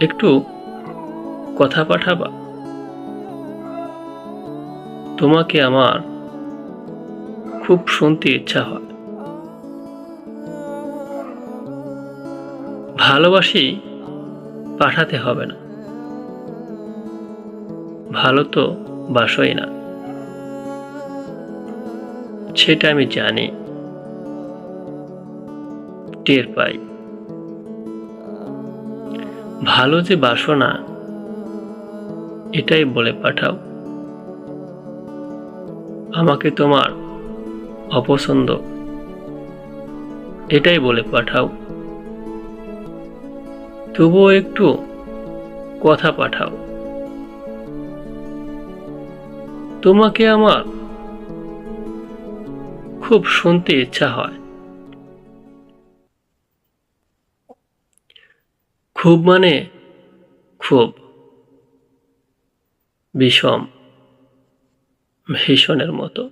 একটু কথা পাঠাবা? তোমাকে আমার খুব শুনতে ইচ্ছা হয়। ভালোবাসি পাঠাতে হবে না, ভালো তো বাসোই না, সেটা আমি জানি, টের পাই। ভালো যে বাসো না এটাই বলে পাঠাও। আমাকে তোমার অপছন্দ এটাই বলে পাঠাও। তবুও একটু কথা পাঠাও। তোমাকে আমার খুব শুনতে ইচ্ছা হয়। খুব মানে খুব, বিষম, ভীষণের মতো।